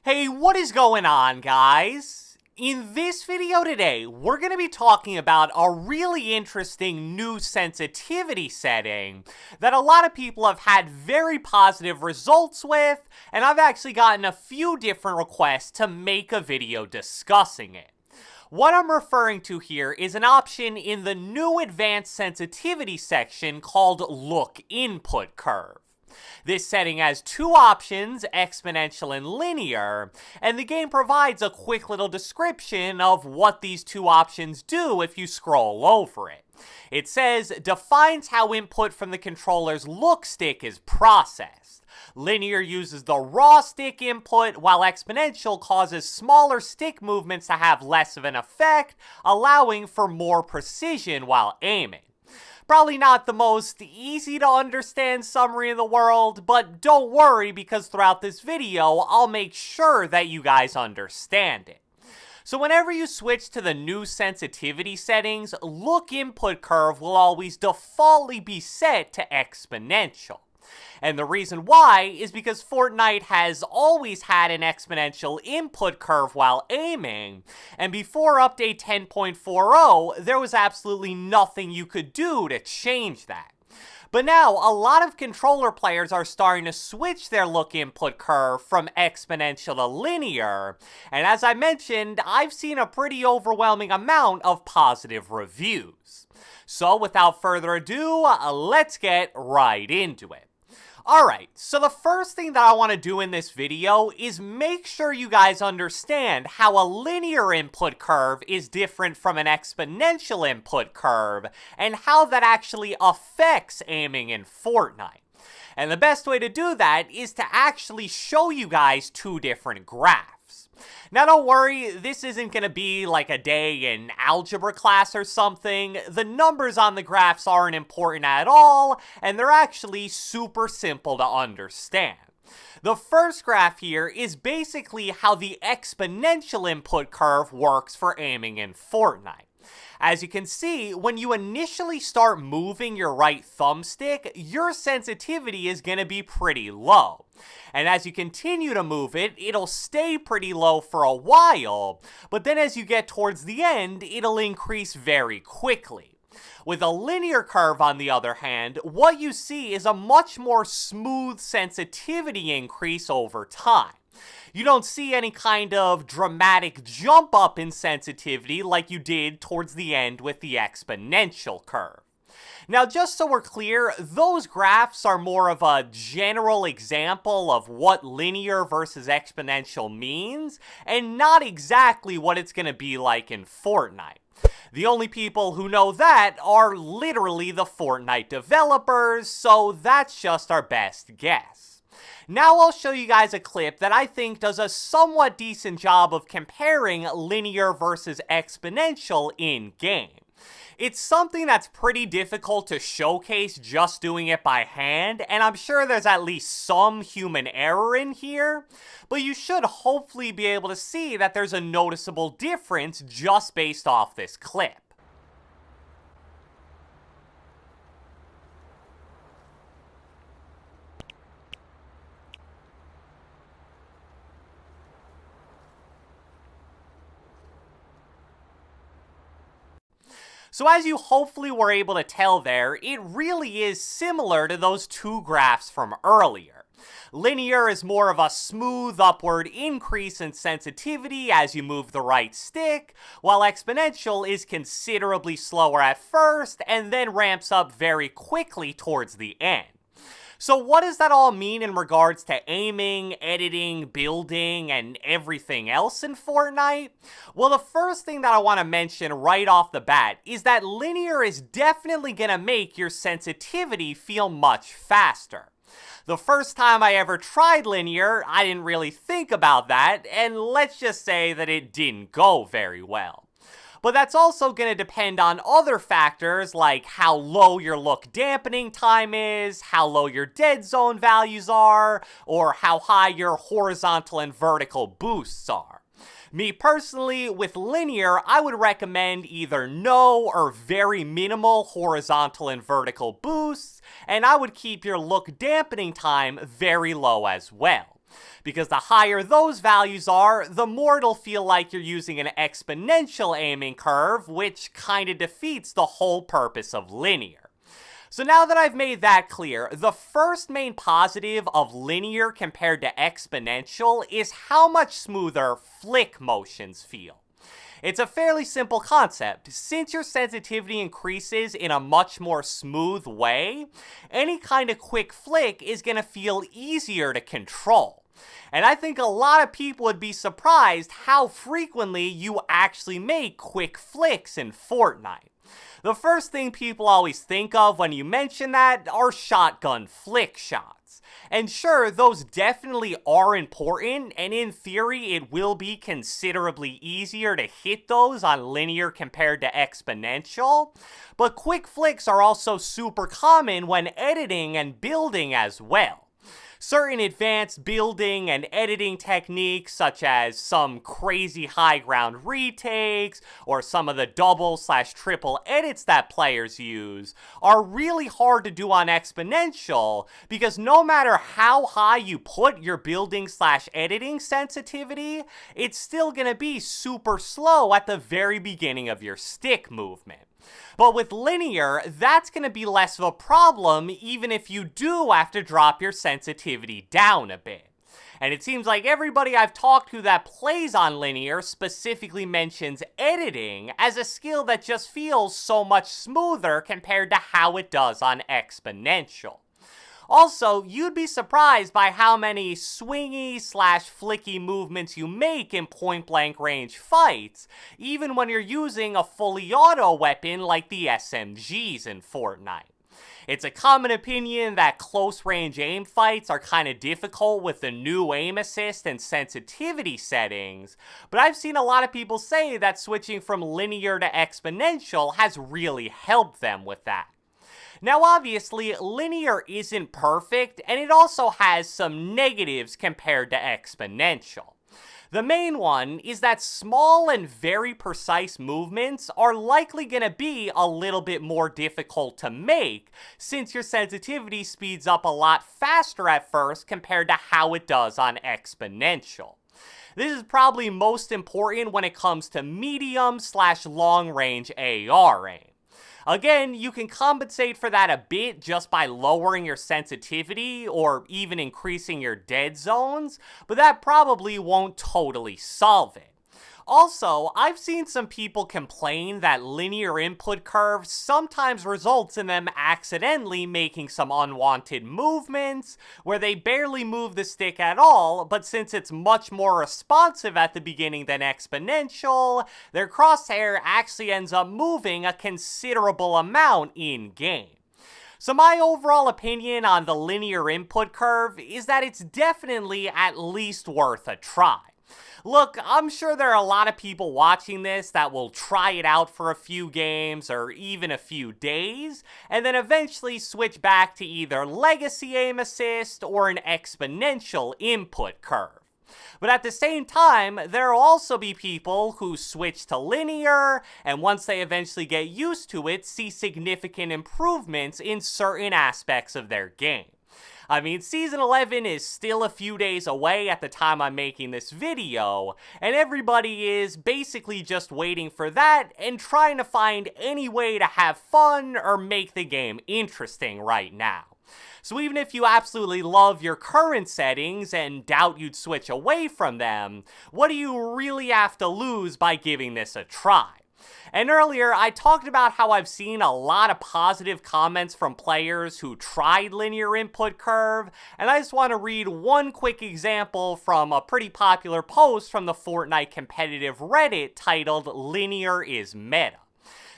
Hey, what is going on, guys? In this video today, we're going to be talking about a really interesting new sensitivity setting that a lot of people have had very positive results with, and I've actually gotten a few different requests to make a video discussing it. What I'm referring to here is an option in the new advanced sensitivity section called Look Input Curve. This setting has two options, exponential and linear, and the game provides a quick little description of what these two options do if you scroll over it. It says, defines how input from the controller's look stick is processed. Linear uses the raw stick input, while exponential causes smaller stick movements to have less of an effect, allowing for more precision while aiming. Probably not the most easy to understand summary in the world, but don't worry because throughout this video, I'll make sure that you guys understand it. So whenever you switch to the new sensitivity settings, Look Input Curve will always defaultly be set to exponential. And the reason why is because Fortnite has always had an exponential input curve while aiming, and before update 10.40, there was absolutely nothing you could do to change that. But now, a lot of controller players are starting to switch their look input curve from exponential to linear, and as I mentioned, I've seen a pretty overwhelming amount of positive reviews. So without further ado, let's get right into it. Alright, so the first thing that I want to do in this video is make sure you guys understand how a linear input curve is different from an exponential input curve, and how that actually affects aiming in Fortnite. And the best way to do that is to actually show you guys two different graphs. Now don't worry, this isn't going to be like a day in algebra class or something. The numbers on the graphs aren't important at all, and they're actually super simple to understand. The first graph here is basically how the exponential input curve works for aiming in Fortnite. As you can see, when you initially start moving your right thumbstick, your sensitivity is going to be pretty low. And as you continue to move it, it'll stay pretty low for a while, but then as you get towards the end, it'll increase very quickly. With a linear curve, on the other hand, what you see is a much more smooth sensitivity increase over time. You don't see any kind of dramatic jump up in sensitivity like you did towards the end with the exponential curve. Now, just so we're clear, those graphs are more of a general example of what linear versus exponential means, and not exactly what it's going to be like in Fortnite. The only people who know that are literally the Fortnite developers, so that's just our best guess. Now I'll show you guys a clip that I think does a somewhat decent job of comparing linear versus exponential in-game. It's something that's pretty difficult to showcase just doing it by hand, and I'm sure there's at least some human error in here, but you should hopefully be able to see that there's a noticeable difference just based off this clip. So as you hopefully were able to tell there, it really is similar to those two graphs from earlier. Linear is more of a smooth upward increase in sensitivity as you move the right stick, while exponential is considerably slower at first and then ramps up very quickly towards the end. So what does that all mean in regards to aiming, editing, building, and everything else in Fortnite? Well, the first thing that I want to mention right off the bat is that linear is definitely going to make your sensitivity feel much faster. The first time I ever tried linear, I didn't really think about that, and let's just say that it didn't go very well. But that's also going to depend on other factors like how low your look dampening time is, how low your dead zone values are, or how high your horizontal and vertical boosts are. Me personally, with linear, I would recommend either no or very minimal horizontal and vertical boosts, and I would keep your look dampening time very low as well. Because the higher those values are, the more it'll feel like you're using an exponential aiming curve, which kinda defeats the whole purpose of linear. So now that I've made that clear, the first main positive of linear compared to exponential is how much smoother flick motions feel. It's a fairly simple concept. Since your sensitivity increases in a much more smooth way, any kind of quick flick is going to feel easier to control. And I think a lot of people would be surprised how frequently you actually make quick flicks in Fortnite. The first thing people always think of when you mention that are shotgun flick shots. And sure, those definitely are important, and in theory it will be considerably easier to hit those on linear compared to exponential, but quick flicks are also super common when editing and building as well. Certain advanced building and editing techniques, such as some crazy high ground retakes, or some of the double/triple edits that players use, are really hard to do on exponential, because no matter how high you put your building/editing sensitivity, it's still gonna be super slow at the very beginning of your stick movement. But with linear, that's going to be less of a problem even if you do have to drop your sensitivity down a bit. And it seems like everybody I've talked to that plays on linear specifically mentions editing as a skill that just feels so much smoother compared to how it does on exponential. Also, you'd be surprised by how many swingy/flicky movements you make in point-blank range fights, even when you're using a fully auto weapon like the SMGs in Fortnite. It's a common opinion that close-range aim fights are kinda difficult with the new aim assist and sensitivity settings, but I've seen a lot of people say that switching from linear to exponential has really helped them with that. Now obviously, linear isn't perfect, and it also has some negatives compared to exponential. The main one is that small and very precise movements are likely going to be a little bit more difficult to make, since your sensitivity speeds up a lot faster at first compared to how it does on exponential. This is probably most important when it comes to medium/long range AR aim. Again, you can compensate for that a bit just by lowering your sensitivity or even increasing your dead zones, but that probably won't totally solve it. Also, I've seen some people complain that linear input curves sometimes results in them accidentally making some unwanted movements, where they barely move the stick at all, but since it's much more responsive at the beginning than exponential, their crosshair actually ends up moving a considerable amount in-game. So my overall opinion on the linear input curve is that it's definitely at least worth a try. Look, I'm sure there are a lot of people watching this that will try it out for a few games or even a few days, and then eventually switch back to either legacy aim assist or an exponential input curve. But at the same time, there will also be people who switch to linear, and once they eventually get used to it, see significant improvements in certain aspects of their game. I mean, Season 11 is still a few days away at the time I'm making this video, and everybody is basically just waiting for that and trying to find any way to have fun or make the game interesting right now. So even if you absolutely love your current settings and doubt you'd switch away from them, what do you really have to lose by giving this a try? And earlier, I talked about how I've seen a lot of positive comments from players who tried linear input curve, and I just want to read one quick example from a pretty popular post from the Fortnite competitive Reddit titled "Linear is Meta."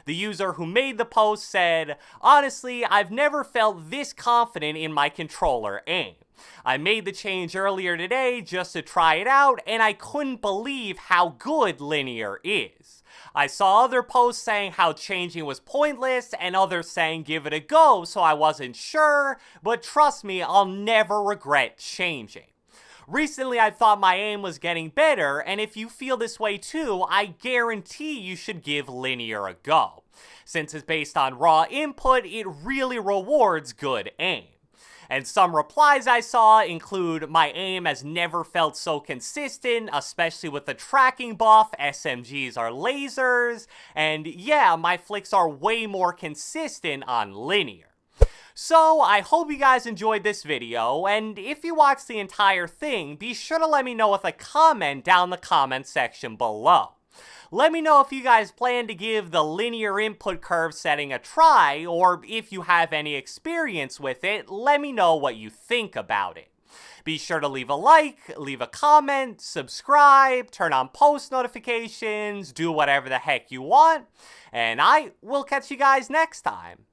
The user who made the post said, "Honestly, I've never felt this confident in my controller aim. I made the change earlier today just to try it out, and I couldn't believe how good linear is. I saw other posts saying how changing was pointless, and others saying give it a go, so I wasn't sure, but trust me, I'll never regret changing. Recently, I thought my aim was getting better, and if you feel this way too, I guarantee you should give linear a go. Since it's based on raw input, it really rewards good aim. And some replies I saw include, my aim has never felt so consistent, especially with the tracking buff, SMGs are lasers, and yeah, my flicks are way more consistent on linear. So, I hope you guys enjoyed this video, and if you watched the entire thing, be sure to let me know with a comment down the comment section below. Let me know if you guys plan to give the linear input curve setting a try, or if you have any experience with it, let me know what you think about it. Be sure to leave a like, leave a comment, subscribe, turn on post notifications, do whatever the heck you want, and I will catch you guys next time.